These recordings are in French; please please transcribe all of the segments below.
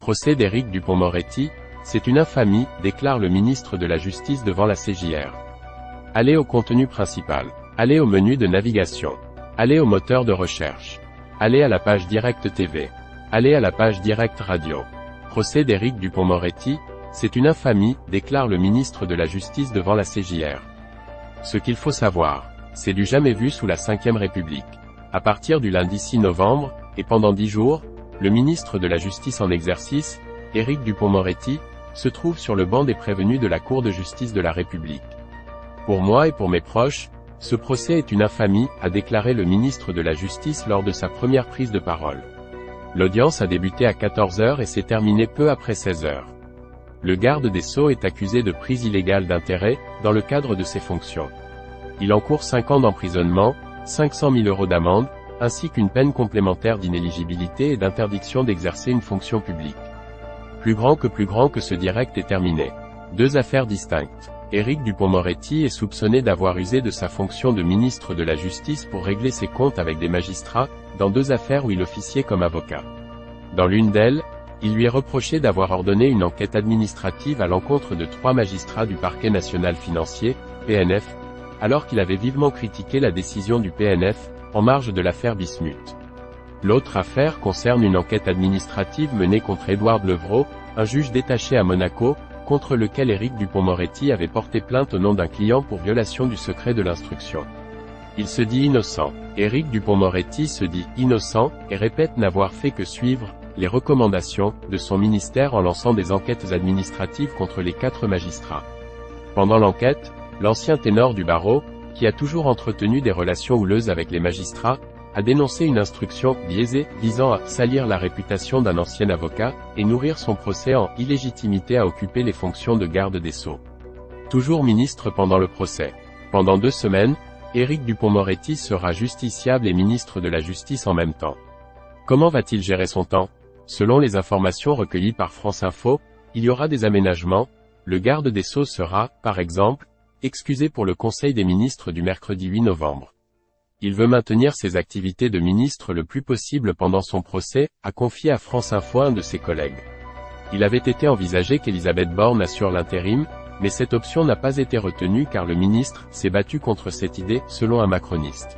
Procès d'Éric Dupond-Moretti, c'est une infamie, déclare le ministre de la Justice devant la CJR. Allez au contenu principal. Allez au menu de navigation. Allez au moteur de recherche. Allez à la page Direct TV. Allez à la page Direct Radio. Procès d'Éric Dupond-Moretti, c'est une infamie, déclare le ministre de la Justice devant la CJR. Ce qu'il faut savoir, c'est du jamais vu sous la Ve République. À partir du lundi 6 novembre, et pendant 10 jours, le ministre de la Justice en exercice, Éric Dupond-Moretti, se trouve sur le banc des prévenus de la Cour de justice de la République. Pour moi et pour mes proches, ce procès est une infamie, a déclaré le ministre de la Justice lors de sa première prise de parole. L'audience a débuté à 14 h et s'est terminée peu après 16 h. Le garde des Sceaux est accusé de prise illégale d'intérêt, dans le cadre de ses fonctions. Il encourt 5 ans d'emprisonnement, 500 000 € d'amende, ainsi qu'une peine complémentaire d'inéligibilité et d'interdiction d'exercer une fonction publique. Plus grand que ce direct est terminé. Deux affaires distinctes. Éric Dupond-Moretti est soupçonné d'avoir usé de sa fonction de ministre de la Justice pour régler ses comptes avec des magistrats, dans 2 affaires où il officiait comme avocat. Dans l'une d'elles, il lui est reproché d'avoir ordonné une enquête administrative à l'encontre de 3 magistrats du Parquet national financier, PNF, alors qu'il avait vivement critiqué la décision du PNF, en marge de l'affaire Bismuth. L'autre affaire concerne une enquête administrative menée contre Édouard Levrault, un juge détaché à Monaco, contre lequel Éric Dupond-Moretti avait porté plainte au nom d'un client pour violation du secret de l'instruction. Il se dit innocent. Éric Dupond-Moretti se dit innocent, et répète n'avoir fait que suivre les recommandations de son ministère en lançant des enquêtes administratives contre les 4 magistrats. Pendant l'enquête, l'ancien ténor du barreau, qui a toujours entretenu des relations houleuses avec les magistrats, a dénoncé une instruction biaisée visant à salir la réputation d'un ancien avocat, et nourrir son procès en illégitimité à occuper les fonctions de garde des Sceaux. Toujours ministre pendant le procès. Pendant 2 semaines, Éric Dupond-Moretti sera justiciable et ministre de la Justice en même temps. Comment va-t-il gérer son temps? Selon les informations recueillies par France Info, il y aura des aménagements. Le garde des Sceaux sera, par exemple, excusé pour le Conseil des ministres du mercredi 8 novembre. Il veut maintenir ses activités de ministre le plus possible pendant son procès, a confié à France Info un de ses collègues. Il avait été envisagé qu'Elisabeth Borne assure l'intérim, mais cette option n'a pas été retenue car le ministre s'est battu contre cette idée, selon un macroniste.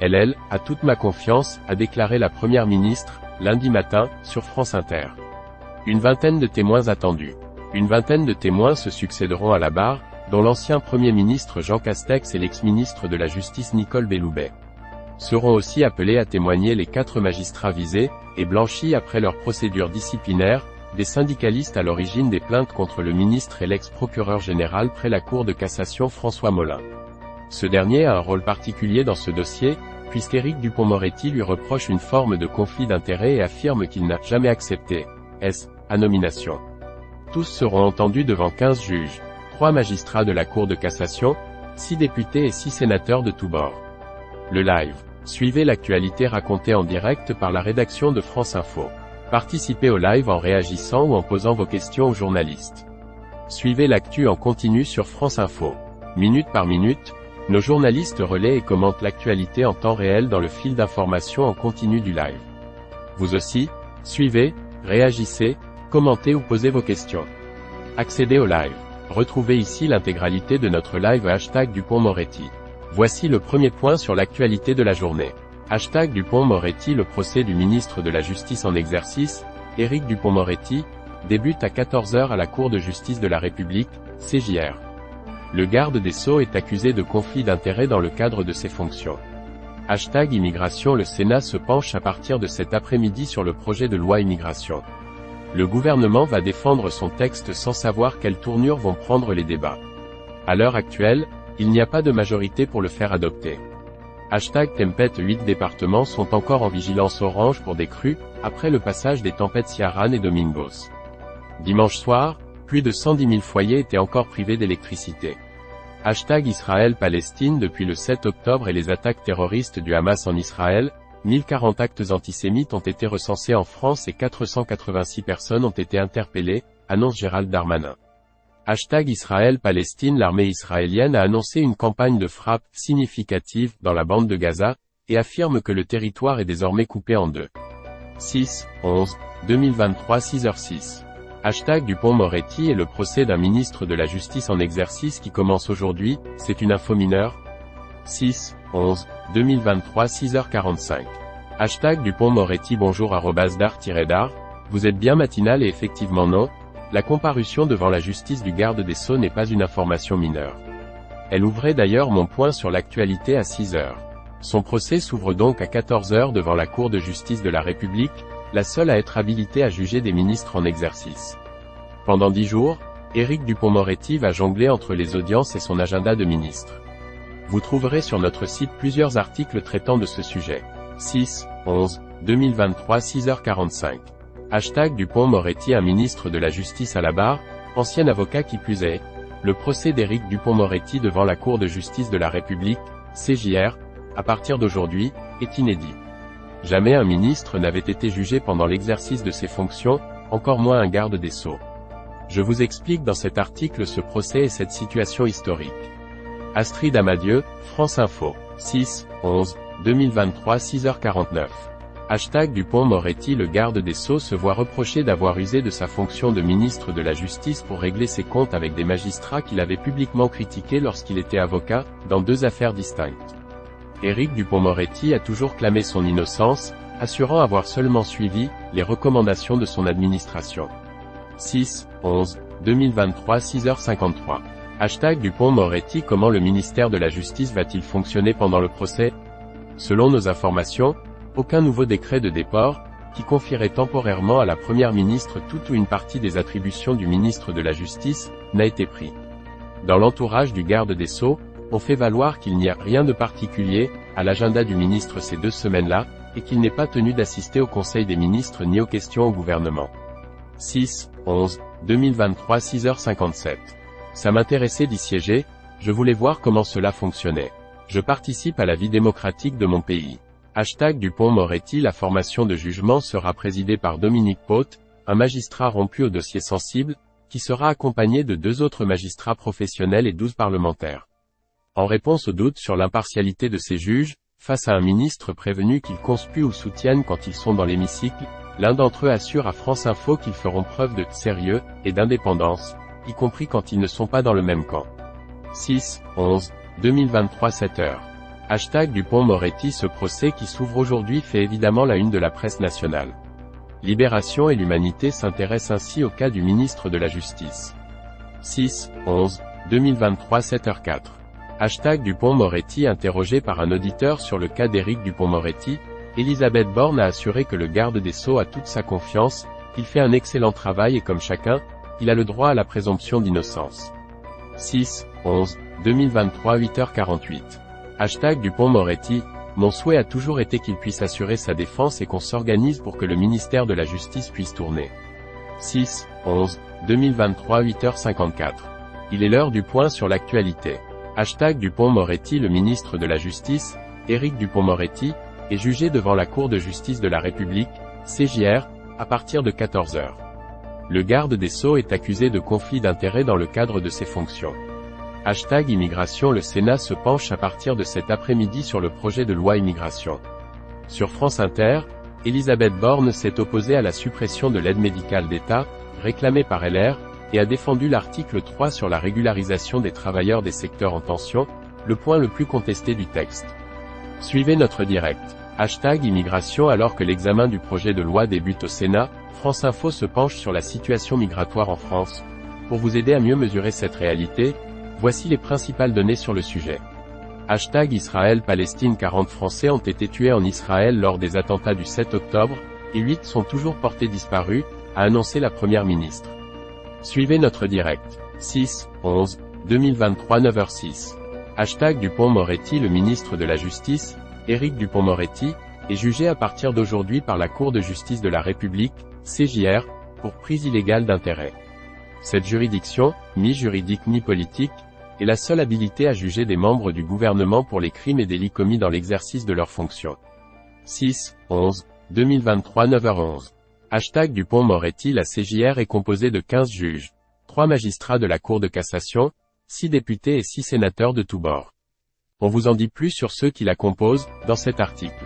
Elle a toute ma confiance, a déclaré la première ministre, lundi matin, sur France Inter. Une vingtaine de témoins attendus. Une vingtaine de témoins se succéderont à la barre, dont l'ancien Premier ministre Jean Castex et l'ex-ministre de la Justice Nicole Belloubet. Seront aussi appelés à témoigner les 4 magistrats visés, et blanchis après leur procédure disciplinaire, des syndicalistes à l'origine des plaintes contre le ministre et l'ex-procureur général près la Cour de cassation François Molin. Ce dernier a un rôle particulier dans ce dossier, puisqu'Éric Dupond-Moretti lui reproche une forme de conflit d'intérêts et affirme qu'il n'a jamais accepté à nomination. Tous seront entendus devant 15 juges. 3 magistrats de la Cour de cassation, 6 députés et 6 sénateurs de tous bords. Le live. Suivez l'actualité racontée en direct par la rédaction de France Info. Participez au live en réagissant ou en posant vos questions aux journalistes. Suivez l'actu en continu sur France Info. Minute par minute, nos journalistes relaient et commentent l'actualité en temps réel dans le fil d'information en continu du live. Vous aussi, suivez, réagissez, commentez ou posez vos questions. Accédez au live. Retrouvez ici l'intégralité de notre live #Dupond-Moretti. Voici le premier point sur l'actualité de la journée. #Dupond-Moretti. Le procès du ministre de la Justice en exercice, Éric Dupond-Moretti, débute à 14 h à la Cour de justice de la République, CJR. Le garde des Sceaux est accusé de conflit d'intérêts dans le cadre de ses fonctions. #Immigration. Le Sénat se penche à partir de cet après-midi sur le projet de loi immigration. Le gouvernement va défendre son texte sans savoir quelle tournure vont prendre les débats. À l'heure actuelle, il n'y a pas de majorité pour le faire adopter. #Tempête. 8 départements sont encore en vigilance orange pour des crues, après le passage des tempêtes Ciarán et Domingos. Dimanche soir, plus de 110 000 foyers étaient encore privés d'électricité. Israël-Palestine. Depuis le 7 octobre et les attaques terroristes du Hamas en Israël, 1040 actes antisémites ont été recensés en France et 486 personnes ont été interpellées, annonce Gérald Darmanin. Israël-Palestine. L'armée israélienne a annoncé une campagne de frappe significative dans la bande de Gaza, et affirme que le territoire est désormais coupé en 2. 6/11/2023 6h06. Hashtag Dupond-Moretti et le procès d'un ministre de la Justice en exercice qui commence aujourd'hui, c'est une info mineure. 6/11/2023 6h45. Hashtag Dupond-Moretti bonjour @dar-dar, vous êtes bien matinal et effectivement non, la comparution devant la justice du garde des Sceaux n'est pas une information mineure. Elle ouvrait d'ailleurs mon point sur l'actualité à 6h. Son procès s'ouvre donc à 14h devant la Cour de justice de la République, la seule à être habilitée à juger des ministres en exercice. Pendant 10 jours, Éric Dupond-Moretti va jongler entre les audiences et son agenda de ministre. Vous trouverez sur notre site plusieurs articles traitant de ce sujet. 6/11/2023 6h45. Hashtag Dupond-Moretti un ministre de la Justice à la barre, ancien avocat qui plus est. Le procès d'Éric Dupond-Moretti devant la Cour de justice de la République, CJR, à partir d'aujourd'hui, est inédit. Jamais un ministre n'avait été jugé pendant l'exercice de ses fonctions, encore moins un garde des Sceaux. Je vous explique dans cet article ce procès et cette situation historique. Astrid Amadieu, France Info. 6/11/2023 6h49. Hashtag Dupond-Moretti le garde des Sceaux se voit reprocher d'avoir usé de sa fonction de ministre de la Justice pour régler ses comptes avec des magistrats qu'il avait publiquement critiqués lorsqu'il était avocat, dans 2 affaires distinctes. Éric Dupond-Moretti a toujours clamé son innocence, assurant avoir seulement suivi les recommandations de son administration. 6/11/2023 6h53. Hashtag Dupond-Moretti comment le ministère de la Justice va-t-il fonctionner pendant le procès? Selon nos informations, aucun nouveau décret de déport, qui confierait temporairement à la Première ministre toute ou une partie des attributions du ministre de la Justice, n'a été pris. Dans l'entourage du garde des Sceaux, on fait valoir qu'il n'y a rien de particulier à l'agenda du ministre ces 2 semaines-là, et qu'il n'est pas tenu d'assister au Conseil des ministres ni aux questions au gouvernement. 6/11/2023 6h57. Ça m'intéressait d'y siéger, je voulais voir comment cela fonctionnait. Je participe à la vie démocratique de mon pays. Hashtag Dupond-Moretti la formation de jugement sera présidée par Dominique Pote, un magistrat rompu au dossier sensible, qui sera accompagné de 2 autres magistrats professionnels et 12 parlementaires. En réponse aux doutes sur l'impartialité de ces juges, face à un ministre prévenu qu'ils conspuent ou soutiennent quand ils sont dans l'hémicycle, l'un d'entre eux assure à France Info qu'ils feront preuve de sérieux et d'indépendance, y compris quand ils ne sont pas dans le même camp. 6/11/2023 7h. Hashtag Dupond-Moretti ce procès qui s'ouvre aujourd'hui fait évidemment la une de la presse nationale. Libération et l'Humanité s'intéressent ainsi au cas du ministre de la Justice. 6/11/2023 7h04. Hashtag Dupond-Moretti interrogé par un auditeur sur le cas d'Éric Dupond-Moretti, Elisabeth Borne a assuré que le garde des Sceaux a toute sa confiance, qu'il fait un excellent travail et comme chacun, il a le droit à la présomption d'innocence. 6/11/2023 8h48. Hashtag Dupond-Moretti, mon souhait a toujours été qu'il puisse assurer sa défense et qu'on s'organise pour que le ministère de la Justice puisse tourner. 6/11/2023 8h54. Il est l'heure du point sur l'actualité. Hashtag Dupond-Moretti le ministre de la Justice, Éric Dupond-Moretti, est jugé devant la Cour de justice de la République, CJR, à partir de 14h. Le garde des Sceaux est accusé de conflit d'intérêts dans le cadre de ses fonctions. Hashtag Immigration le Sénat se penche à partir de cet après-midi sur le projet de loi immigration. Sur France Inter, Elisabeth Borne s'est opposée à la suppression de l'aide médicale d'État, réclamée par LR, et a défendu l'article 3 sur la régularisation des travailleurs des secteurs en tension, le point le plus contesté du texte. Suivez notre direct. Hashtag Immigration alors que l'examen du projet de loi débute au Sénat, France Info se penche sur la situation migratoire en France. Pour vous aider à mieux mesurer cette réalité, voici les principales données sur le sujet. Hashtag Israël-Palestine 40 Français ont été tués en Israël lors des attentats du 7 octobre, et 8 sont toujours portés disparus, a annoncé la Première ministre. Suivez notre direct. 6/11/2023 9h06. Hashtag Dupond-Moretti le ministre de la Justice, Éric Dupond-Moretti, est jugé à partir d'aujourd'hui par la Cour de justice de la République, CJR, pour prise illégale d'intérêt. Cette juridiction, mi-juridique mi-politique, est la seule habilité à juger des membres du gouvernement pour les crimes et délits commis dans l'exercice de leurs fonctions. 6/11/2023 9h11. Hashtag Dupond-Moretti la CJR est composée de 15 juges, 3 magistrats de la Cour de cassation, 6 députés et 6 sénateurs de tous bords. On vous en dit plus sur ceux qui la composent, dans cet article.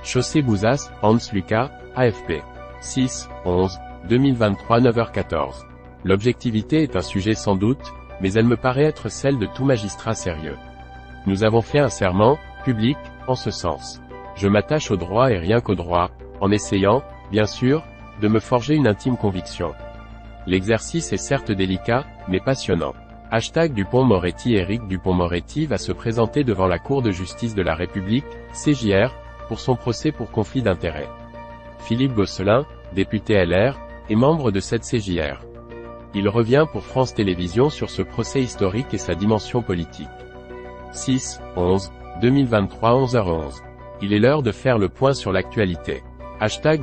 Chaussée Bouzas, Hans Lucas, AFP. 6/11/2023 9h14. L'objectivité est un sujet sans doute, mais elle me paraît être celle de tout magistrat sérieux. Nous avons fait un serment, public, en ce sens. Je m'attache au droit et rien qu'au droit, en essayant, bien sûr, de me forger une intime conviction. L'exercice est certes délicat, mais passionnant. Dupond-Moretti. Éric Dupond-Moretti va se présenter devant la Cour de justice de la République, CJR, pour son procès pour conflit d'intérêts. Philippe Gosselin, député LR, est membre de cette CJR. Il revient pour France Télévisions sur ce procès historique et sa dimension politique. 6/11/2023 11h11. Il est l'heure de faire le point sur l'actualité.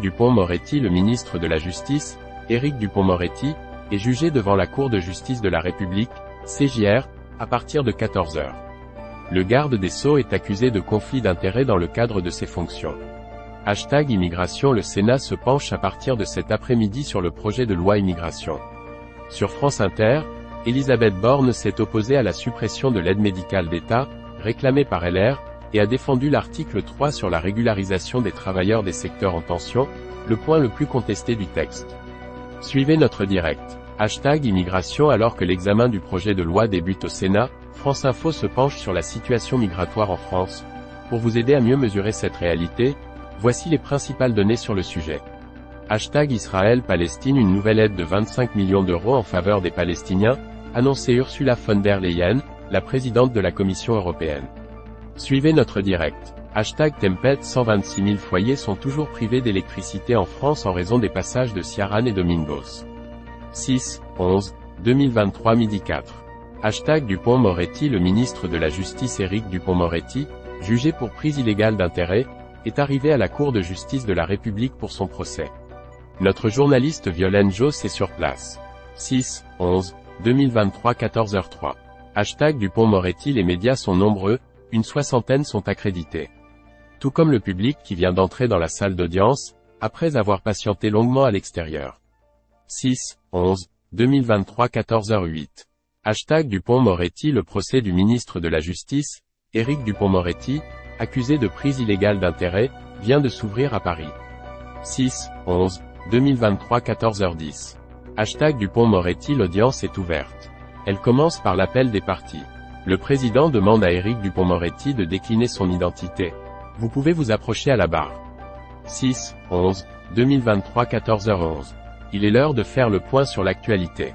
Dupond-Moretti. Le ministre de la Justice, Éric Dupond-Moretti, est jugé devant la Cour de justice de la République, CJR, à partir de 14h. Le garde des Sceaux est accusé de conflit d'intérêts dans le cadre de ses fonctions. Immigration. Le Sénat se penche à partir de cet après-midi sur le projet de loi immigration. Sur France Inter, Elisabeth Borne s'est opposée à la suppression de l'aide médicale d'État, réclamée par LR, et a défendu l'article 3 sur la régularisation des travailleurs des secteurs en tension, le point le plus contesté du texte. Suivez notre direct. Immigration. Alors que l'examen du projet de loi débute au Sénat, France Info se penche sur la situation migratoire en France. Pour vous aider à mieux mesurer cette réalité, voici les principales données sur le sujet. Israël-Palestine. Une nouvelle aide de 25 millions d'euros en faveur des Palestiniens, annoncée Ursula von der Leyen, la présidente de la Commission européenne. Suivez notre direct. Tempête. 126 000 foyers sont toujours privés d'électricité en France en raison des passages de Ciarán et Domingos. 6/11/2023 12h04. Dupond-Moretti. Le ministre de la Justice Éric Dupond-Moretti, jugé pour prise illégale d'intérêt, est arrivé à la Cour de justice de la République pour son procès. Notre journaliste Violaine Joss est sur place. 6/11/2023 14h03. Dupond-Moretti. Les médias sont nombreux, une soixantaine sont accrédités. Tout comme le public qui vient d'entrer dans la salle d'audience, après avoir patienté longuement à l'extérieur. 6/11/2023 14h08. Dupond-Moretti. Le procès du ministre de la Justice, Éric Dupond-Moretti, accusé de prise illégale d'intérêt, vient de s'ouvrir à Paris. 6/11/2023 14h10. Dupond-Moretti. L'audience est ouverte. Elle commence par l'appel des parties. Le président demande à Éric Dupond-Moretti de décliner son identité. Vous pouvez vous approcher à la barre. 6/11/2023 14h11. Il est l'heure de faire le point sur l'actualité.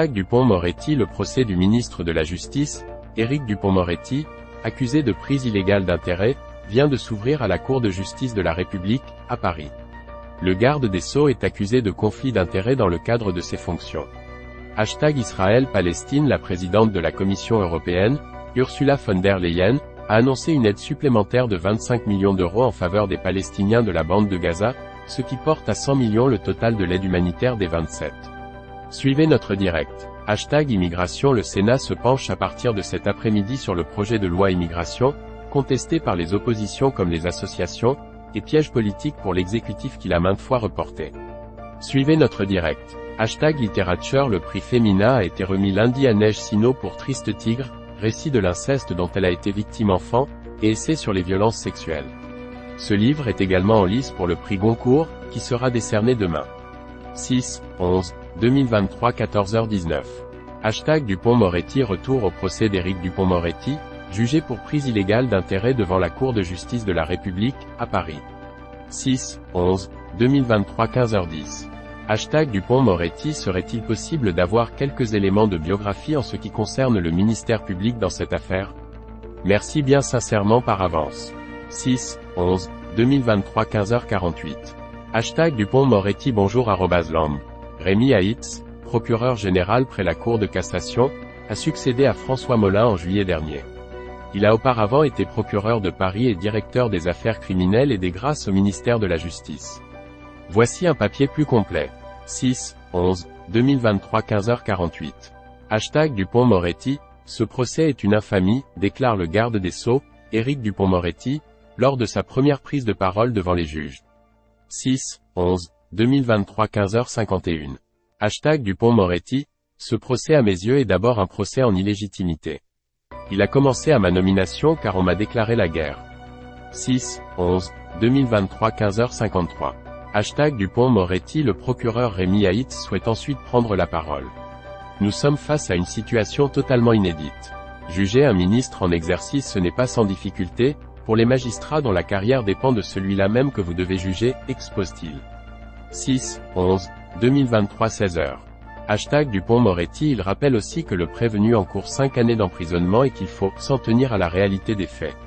Dupond-Moretti. Le procès du ministre de la Justice, Éric Dupond-Moretti, accusé de prise illégale d'intérêt, vient de s'ouvrir à la Cour de justice de la République, à Paris. Le garde des Sceaux est accusé de conflit d'intérêts dans le cadre de ses fonctions. Israël-Palestine. La présidente de la Commission européenne, Ursula von der Leyen, a annoncé une aide supplémentaire de 25 millions d'euros en faveur des Palestiniens de la bande de Gaza, ce qui porte à 100 millions le total de l'aide humanitaire des 27. Suivez notre direct. Immigration. Le Sénat se penche à partir de cet après-midi sur le projet de loi immigration, contesté par les oppositions comme les associations, et piège politique pour l'exécutif qui l'a maintes fois reporté. Suivez notre direct. Littérature. Le prix Femina a été remis lundi à Neige Sino pour Triste Tigre, récit de l'inceste dont elle a été victime enfant, et essai sur les violences sexuelles. Ce livre est également en lice pour le prix Goncourt, qui sera décerné demain. 6/11/2023 14h19. Dupond-Moretti. Retour au procès d'Éric Dupond-Moretti, jugé pour prise illégale d'intérêt devant la Cour de justice de la République, à Paris. 6/11/2023 15h10. Dupond-Moretti. Serait-il possible d'avoir quelques éléments de biographie en ce qui concerne le ministère public dans cette affaire? Merci bien sincèrement par avance. 6/11/2023 15h48. Dupond-Moretti. Bonjour @lamb. Rémi Haïtz, procureur général près la Cour de cassation, a succédé à François Molin en juillet dernier. Il a auparavant été procureur de Paris et directeur des affaires criminelles et des grâces au ministère de la Justice. Voici un papier plus complet. 6/11/2023 15h48. Dupond-Moretti. Ce procès est une infamie, déclare le garde des Sceaux, Éric Dupond-Moretti, lors de sa première prise de parole devant les juges. 6/11/2023 15h51. Dupond-Moretti. Ce procès à mes yeux est d'abord un procès en illégitimité. Il a commencé à ma nomination car on m'a déclaré la guerre. 6, 11, 2023 15h53. Hashtag Dupond-Moretti. Le procureur Rémi Haït souhaite ensuite prendre la parole. Nous sommes face à une situation totalement inédite. Juger un ministre en exercice, ce n'est pas sans difficulté, pour les magistrats dont la carrière dépend de celui-là même que vous devez juger, expose-t-il. 6, 11, 2023 16h. Hashtag Dupond-Moretti. Il rappelle aussi que le prévenu encourt 5 années d'emprisonnement et qu'il faut s'en tenir à la réalité des faits.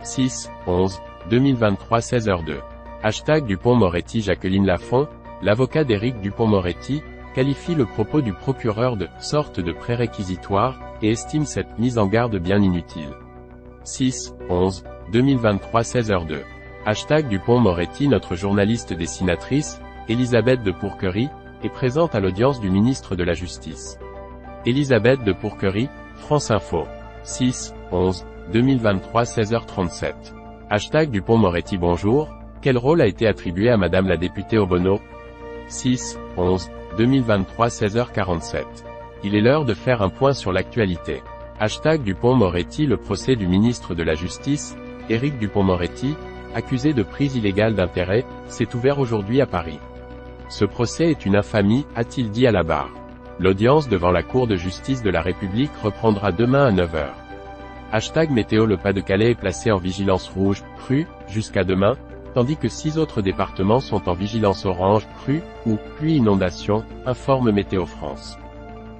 6, 11, 2023 16h02. Hashtag Dupond-Moretti. Jacqueline Lafont, l'avocat d'Éric Dupond-Moretti, qualifie le propos du procureur de « sorte de préréquisitoire » et estime cette mise en garde bien inutile. 6, 11, 2023 16h02. Hashtag Dupond-Moretti. Notre journaliste dessinatrice, Elisabeth de Pourquerie, est présente à l'audience du ministre de la Justice. Elisabeth de Pourquerie, France Info. 6, 11, 2023 16h37. Hashtag Dupond-Moretti. Bonjour, quel rôle a été attribué à Madame la députée Obono? 6, 11, 2023 16h47. Il est l'heure de faire un point sur l'actualité. Hashtag Dupond-Moretti. Le procès du ministre de la Justice, Éric Dupond-Moretti, accusé de prise illégale d'intérêt, s'est ouvert aujourd'hui à Paris. Ce procès est une infamie, a-t-il dit à la barre. L'audience devant la Cour de justice de la République reprendra demain à 9h. Hashtag Météo. Le Pas-de-Calais est placé en vigilance rouge, crue, jusqu'à demain, tandis que 6 autres départements sont en vigilance orange, crue, ou pluie inondation, informe Météo France.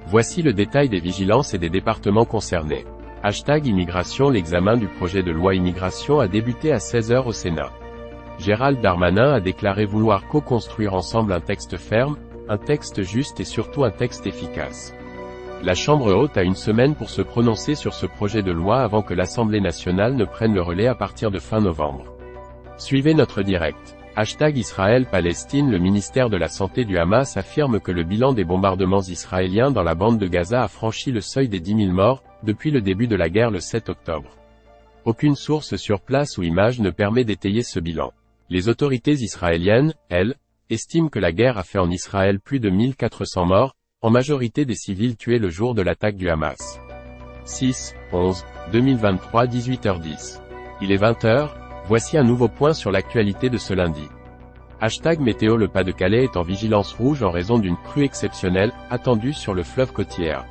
Voici le détail des vigilances et des départements concernés. Hashtag Immigration. L'examen du projet de loi immigration a débuté à 16h au Sénat. Gérald Darmanin a déclaré vouloir co-construire ensemble un texte ferme, un texte juste et surtout un texte efficace. La Chambre haute a une semaine pour se prononcer sur ce projet de loi avant que l'Assemblée nationale ne prenne le relais à partir de fin novembre. Suivez notre direct. Hashtag Israël-Palestine. Le ministère de la Santé du Hamas affirme que le bilan des bombardements israéliens dans la bande de Gaza a franchi le seuil des 10 000 morts, depuis le début de la guerre le 7 octobre. Aucune source sur place ou image ne permet d'étayer ce bilan. Les autorités israéliennes, elles, estiment que la guerre a fait en Israël plus de 1400 morts, en majorité des civils tués le jour de l'attaque du Hamas. 6, 11, 2023 18h10. Il est 20h, voici un nouveau point sur l'actualité de ce lundi. Hashtag Météo. Le Pas-de-Calais est en vigilance rouge en raison d'une crue exceptionnelle, attendue sur le fleuve Côtière.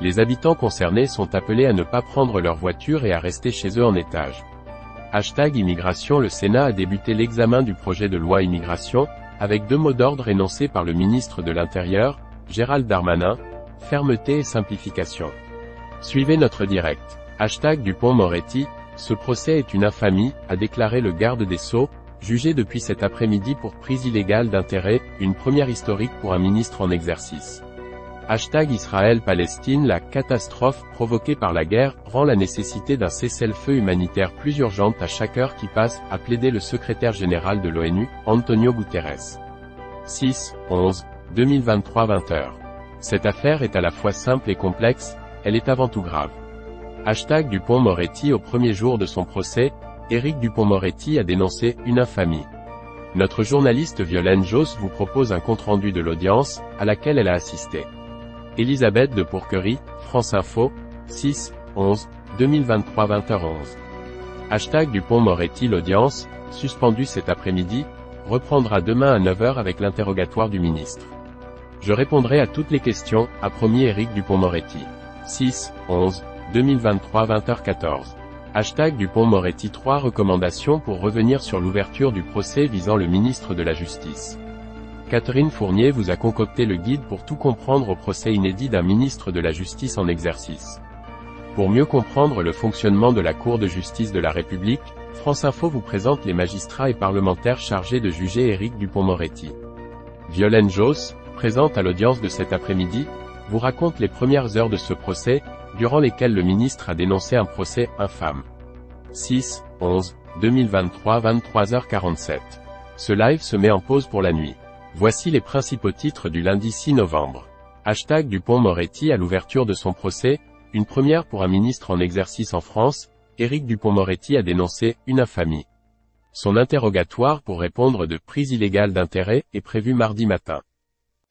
Les habitants concernés sont appelés à ne pas prendre leur voiture et à rester chez eux en étage. Hashtag Immigration. Le Sénat a débuté l'examen du projet de loi immigration, avec 2 mots d'ordre énoncés par le ministre de l'Intérieur, Gérald Darmanin, fermeté et simplification. Suivez notre direct. Hashtag Dupond-Moretti. Ce procès est une infamie, a déclaré le garde des Sceaux, jugé depuis cet après-midi pour prise illégale d'intérêt, une première historique pour un ministre en exercice. Hashtag Israël-Palestine. La catastrophe provoquée par la guerre rend la nécessité d'un cessez-le-feu humanitaire plus urgente à chaque heure qui passe, a plaidé le secrétaire général de l'ONU, Antonio Guterres. 6, 11, 2023 20h. Cette affaire est à la fois simple et complexe, elle est avant tout grave. Hashtag Dupond-Moretti. Au premier jour de son procès, Éric Dupond-Moretti a dénoncé une infamie. Notre journaliste Violaine Josse vous propose un compte-rendu de l'audience, à laquelle elle a assisté. Elisabeth de Pourquerie, France Info, 6, 11, 2023 20h11. Hashtag Dupond-Moretti. L'audience, suspendue cet après-midi, reprendra demain à 9h avec l'interrogatoire du ministre. Je répondrai à toutes les questions, a promis Éric Dupond-Moretti. 6, 11, 2023 20h14. Hashtag Dupond-Moretti. 3 recommandations pour revenir sur l'ouverture du procès visant le ministre de la Justice. Catherine Fournier vous a concocté le guide pour tout comprendre au procès inédit d'un ministre de la Justice en exercice. Pour mieux comprendre le fonctionnement de la Cour de justice de la République, France Info vous présente les magistrats et parlementaires chargés de juger Éric Dupond-Moretti. Violaine Josse, présente à l'audience de cet après-midi, vous raconte les premières heures de ce procès, durant lesquelles le ministre a dénoncé un procès infâme. 6, 11, 2023 23h47. Ce live se met en pause pour la nuit. Voici les principaux titres du lundi 6 novembre. Hashtag Dupond-Moretti. À l'ouverture de son procès, une première pour un ministre en exercice en France, Éric Dupond-Moretti a dénoncé une infamie. Son interrogatoire pour répondre de prise illégale d'intérêt est prévu mardi matin.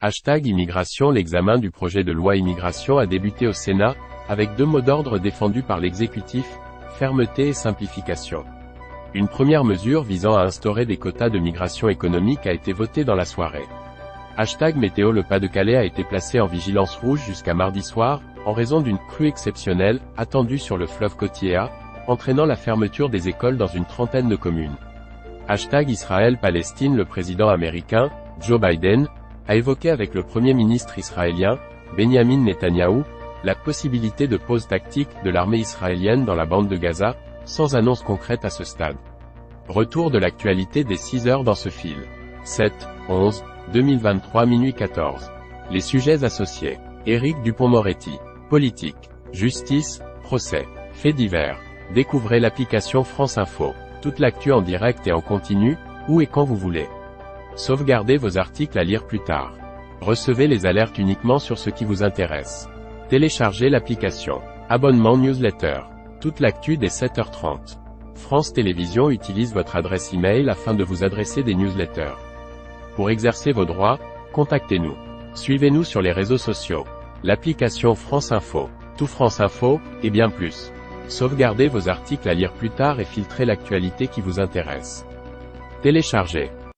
Hashtag Immigration. L'examen du projet de loi immigration a débuté au Sénat, avec 2 mots d'ordre défendus par l'exécutif, fermeté et simplification. Une première mesure visant à instaurer des quotas de migration économique a été votée dans la soirée. #météo Le Pas-de-Calais a été placé en vigilance rouge jusqu'à mardi soir, en raison d'une crue exceptionnelle, attendue sur le fleuve Cotiéa, entraînant la fermeture des écoles dans une trentaine de communes. #Israël-Palestine Le président américain, Joe Biden, a évoqué avec le Premier ministre israélien, Benyamin Netanyahou, la possibilité de pause tactique de l'armée israélienne dans la bande de Gaza, sans annonce concrète à ce stade. Retour de l'actualité des 6 heures dans ce fil. 7/11/2023 minuit 14. Les sujets associés. Éric Dupond-Moretti. Politique. Justice. Procès. Faits divers. Découvrez l'application France Info. Toute l'actu en direct et en continu, où et quand vous voulez. Sauvegardez vos articles à lire plus tard. Recevez les alertes uniquement sur ce qui vous intéresse. Téléchargez l'application. Abonnement newsletter. Toute l'actu dès 7h30. France Télévisions utilise votre adresse email afin de vous adresser des newsletters. Pour exercer vos droits, contactez-nous. Suivez-nous sur les réseaux sociaux. L'application France Info, Tout France Info, et bien plus. Sauvegardez vos articles à lire plus tard et filtrez l'actualité qui vous intéresse. Téléchargez.